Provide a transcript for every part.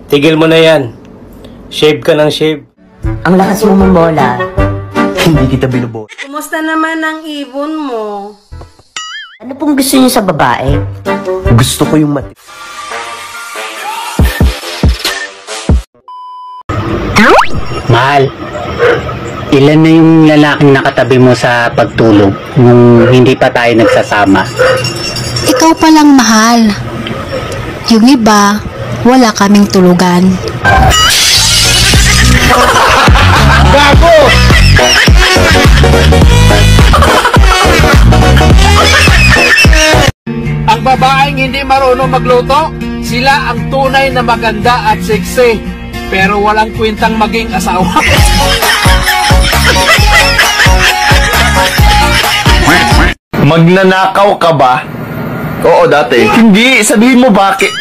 Tigil mo na yan. Shave ka ng shave. Ang lakas mo mamola. Hindi kita binubuo. Kumusta naman ang ibon mo? Ano pong gusto niyo sa babae? Gusto ko yung mati... Mahal, ilan na yung lalaking nakatabi mo sa pagtulog nung hindi pa tayo nagsasama? Ikaw palang mahal. Yung iba, wala kaming tulugan. Gago! Ang babaeng hindi marunong magluto, sila ang tunay na maganda at sexy, pero walang kwentang maging asawa. Magnanakaw ka ba? Oo, dati. Hindi, sabihin mo bakit.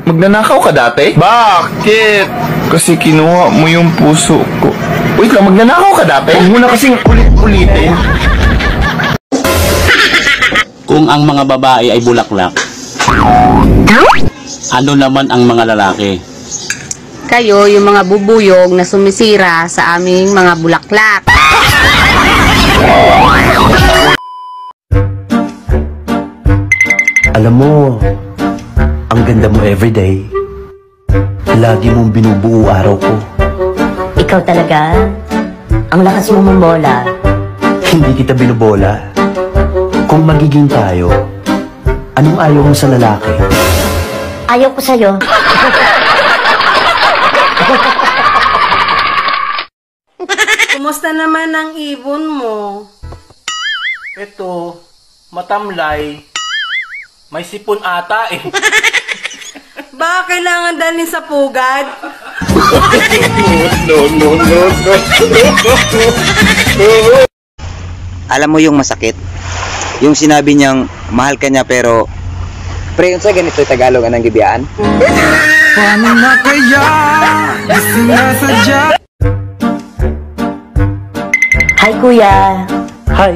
Magnanakaw ka dati? Bakit? Kasi kinuha mo yung puso ko. Wait lang, magnanakaw ka dati? Huwag mo na kasing ulit-ulitin. Kung ang mga babae ay bulaklak, ano naman ang mga lalaki? Kayo, yung mga bubuyog na sumisira sa aming mga bulaklak. Alam mo, ang ganda mo everyday. Lagi mong binubuo araw ko. Ikaw talaga? Ang lakas mo mamola. Hindi kita binubola. Kung magiging tayo, anong ayaw mo sa lalaki? Ayaw ko sa'yo. Kumusta naman ang ibon mo? Ito, matamlay. May sipon ata eh. Baka kailangan dalhin sa pugad? Alam mo yung masakit? Yung sinabi niyang mahal ka niya pero pre, unsa ganito yung Tagalog anang gibiyaan? Paano na kaya? Sinasadya. Hi, kuya. Hi,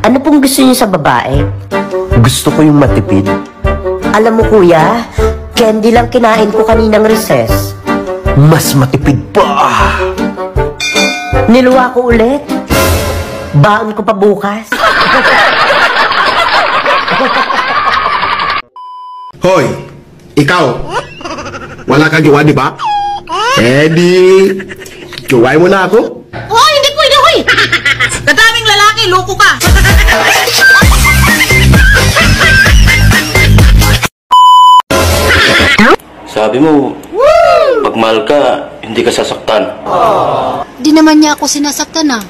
Ano pong gusto niyo sa babae? gusto ko yung matipid. Alam mo, kuya, candy lang kinain ko kaninang recess. Mas matipid pa. Niluwa ko ulit. Baon ko pa bukas. Hoy, ikaw, wala kang jowa, di ba? Di, jowain mo na ako. Hoy, hindi pwede, hoy! Kadaming lalaki, loko ka! Sabi mo, pag mahal ka, hindi ka sasaktan. Di naman niya ako sinasaktan ah.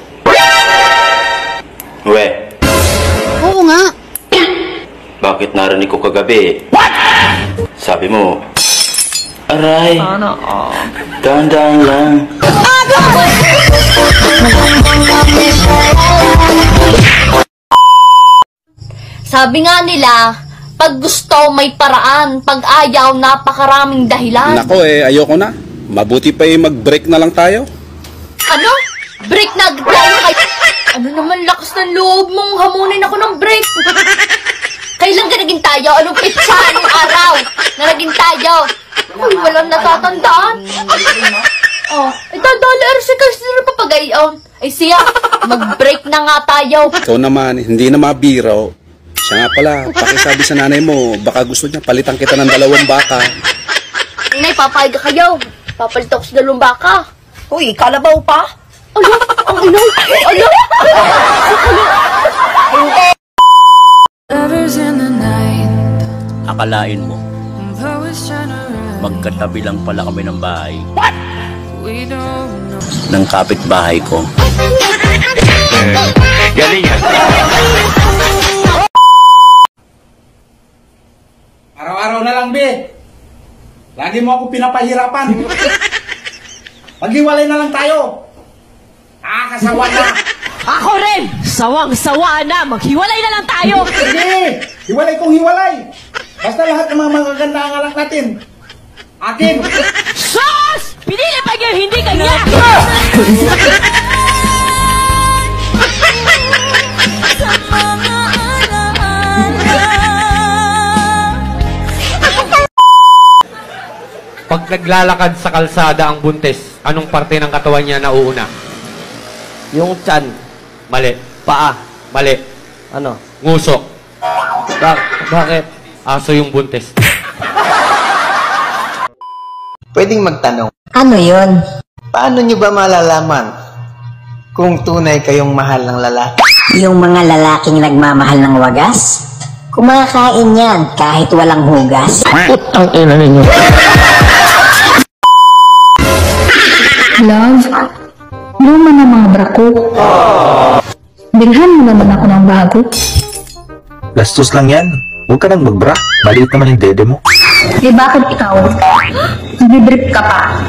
We, Oo nga. bakit narinig ko kagabi? Sabi mo, aray, dahan-dahan lang. Sabi nga nila, pag gusto may paraan, pag ayaw napakaraming dahilan. Nako ayoko na. Mabuti pa mag-break na lang tayo. Ano? Break na agad tayo kay... Ano naman lakas ng loob mong hamunin ako ng break? Kailan ka naging tayo? Anong pitsa? Anong araw na naging tayo? Uy, walang natatandaan. Oh, dadali si kasi na papagayon. Ay siya, mag-break na nga tayo. Ikaw naman, hindi na mabiro. Siya nga pala, pakisabi sa nanay mo, baka gusto niya palitan kita ng 2 baka. Inay, papayag kayo. Papalit ako sa 2 baka. Uy, kalabaw pa? Ano? Ang inaw? Ano? Akalain mo, magkatabi lang pala kami ng bahay. What? Ng kapitbahay ko. Galing yan. Araw-araw na lang, be. Lagi mo ako pinapahirapan. Maghiwalay na lang tayo. Kasawa na. Ako rin! Sawang-sawa na! Maghiwalay na lang tayo! Hindi! Hiwalay kong hiwalay. Basta lahat ng mga magaganda ang anak natin. Akin! Sus! Pinili pa niyo, hindi kanya! Pag Pag naglalakad sa kalsada ang buntis, anong parte ng katawan niya nauuna? Yung tiyan. Mali. Paa. Mali. Ano? Nguso. Bakit? Aso yung buntis. Pwedeng magtanong. Ano yun? Paano nyo ba malalaman kung tunay kayong mahal ng lalaki? Yung mga lalaking nagmamahal ng wagas? Kumakain yan kahit walang hugas. Putang ina ninyo. Love, luma na mga bra ko. Bilhan mo naman ako ng bago. Gastos lang yan. Huwag ka nang magbra. Maliit naman yung dede mo. Eh bakit ikaw? Nag-drip ka pa.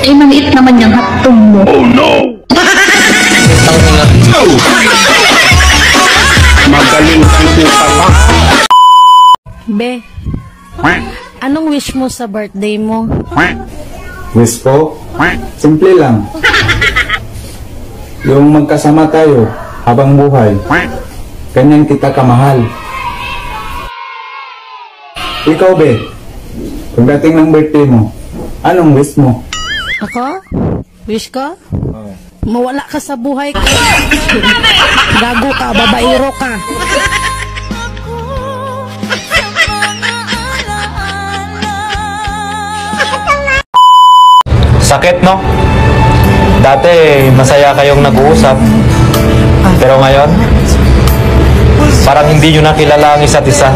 Eh maliit naman yung hatong mo. Oh no! Magaling kang papa. Be, anong wish mo sa birthday mo? Wish ko? Simple lang. Yung magkasama tayo habang buhay. Ganyan kita kamahal. Ikaw, Be, pagdating ng birthday mo, anong wish mo? Ako? Wish ko? Mawala ka sa buhay ko. Gago ka, babaero ka. Sakit, no? Dati, masaya kayong nag-uusap. Pero ngayon, parang hindi nyo nakilala ang isa't isa.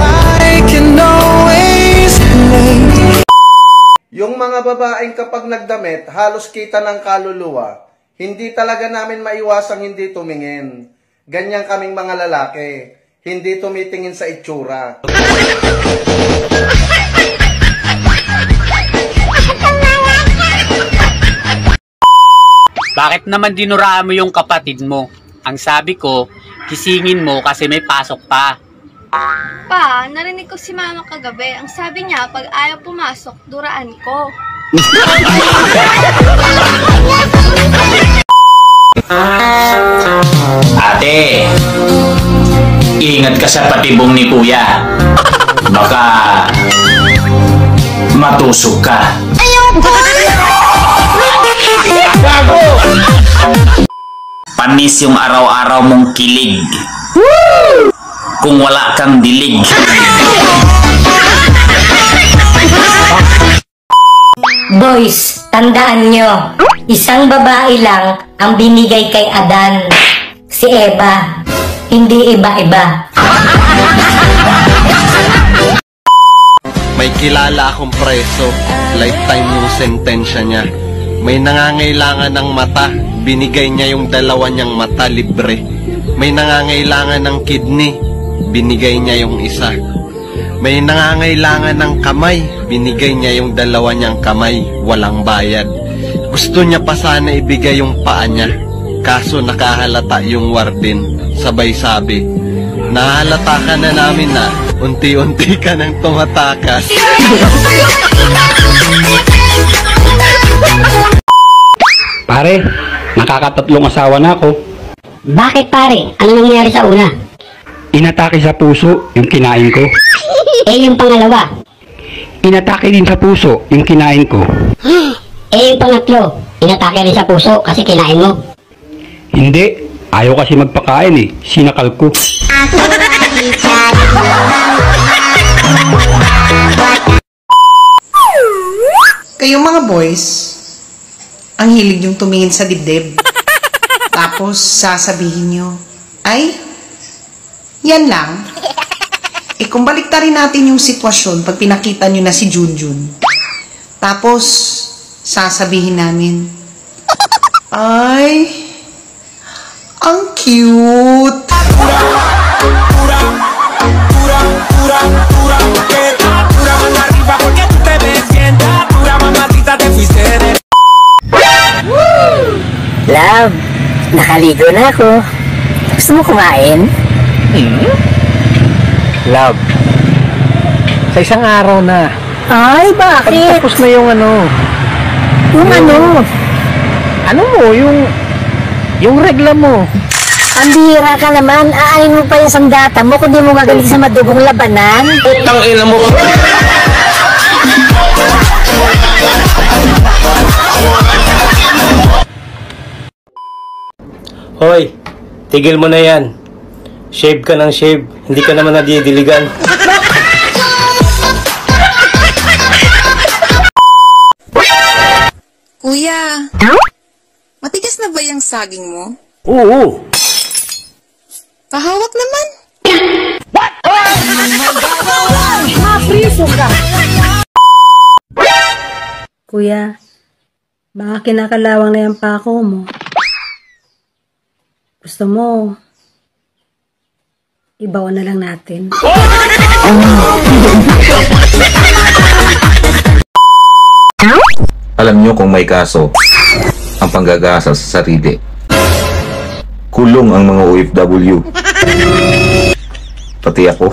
Yung mga babaeng kapag nagdamit, halos kita ng kaluluwa, hindi talaga namin maiwasang hindi tumingin. Ganyan kaming mga lalaki, hindi tumitingin sa itsura. Bakit naman dinuraan mo yung kapatid mo? Ang sabi ko, kisingin mo kasi may pasok pa. Pa, narinig ko si mama kagabi. Ang sabi niya, pag ayaw pumasok, duraan ko. Ate, ingat ka sa patibong ni Kuya. Baka matusok ka. Panis yung araw-araw mong kilig. Kung wala kang dilig. Boys, tandaan nyo, isang babae lang ang binigay kay Adan. Si Eva, hindi iba-iba. May kilala akong preso, lifetime yung sentensya niya. May nangangailangan ng mata, binigay niya yung dalawa niyang mata libre. May nangangailangan ng kidney, binigay niya yung isa. May nangangailangan ng kamay, binigay niya yung dalawa niyang kamay, walang bayad. Gusto niya pa sana ibigay yung paa niya, kaso nakahalata yung warden. Sabay sabi, nahalata ka na namin na, unti-unti ka nang tumatakas. Pare, nakakatatlong asawa na ako. Bakit pare? Ano nangyari sa una? Inatake sa puso yung kinain ko. Eh yung pangalawa? Inatake din sa puso yung kinain ko. Eh yung pangatlo? Inatake rin sa puso kasi kinain mo? Hindi, ayaw kasi magpakain eh. Sinakal ko. Kayong mga boys, ang hilig yung tumingin sa dibdib. Tapos sasabihin nyo, ay, yan lang. Eh kung baliktarin natin yung sitwasyon pag pinakita nyo na si Junjun. Tapos sasabihin namin, ay, ang cute. Love, nakaligo na ako. Gusto mo kumain? Love, sa isang araw na. Ay, bakit? Tapos na yung ano. Yung ano? Ano mo, yung regla mo. Ang bihira ka naman, aanin mo pa yung sandata mo kung di mo gagaling sa madugong labanan. Putang ina mo. Hoy, tigil mo na yan. Shave ka ng shave. Hindi ka naman nadidiligan. Kuya, matigas na ba yung saging mo? Oo. Pahawak naman. Mapriso ka. Kuya, baka kinakalawang na yung pako mo. Gusto mo, ibawan na lang natin. Alam nyo kung may kaso ang panggagasa sa sarili. Kulong ang mga OFW. Pati ako.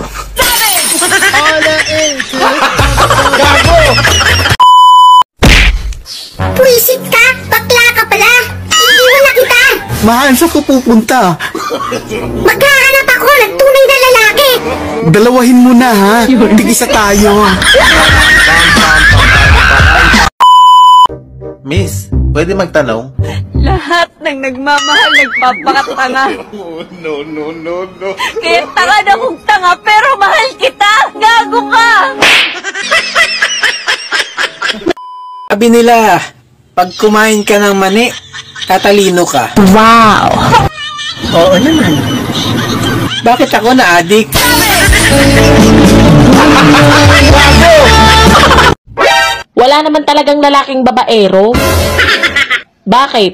Pwisit ka! Bakla ka pala! Iiwan na kita! Mahal, saan ko pupunta? Maghahanap ako ng tunay na lalaki! Dalawahin mo na ha. Tig-isa tayo. Miss, pwede magtanong? Lahat ng nagmamahal nagpapakatanga. No. Kaya tanga na kong tanga pero mahal kita! Gago ka! Sabi nila, pag kumain ka ng mani, tatalino ka. Wow! Oo naman. Bakit ako na-addict? Wala naman talagang lalaking babaero. Bakit?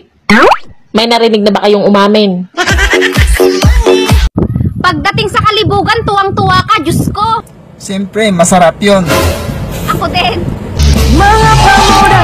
May narinig na ba kayong umamin? Pagdating sa kalibugan, tuwang-tuwa ka, Diyos ko! Siyempre, masarap yun. Ako din! Mga pamura!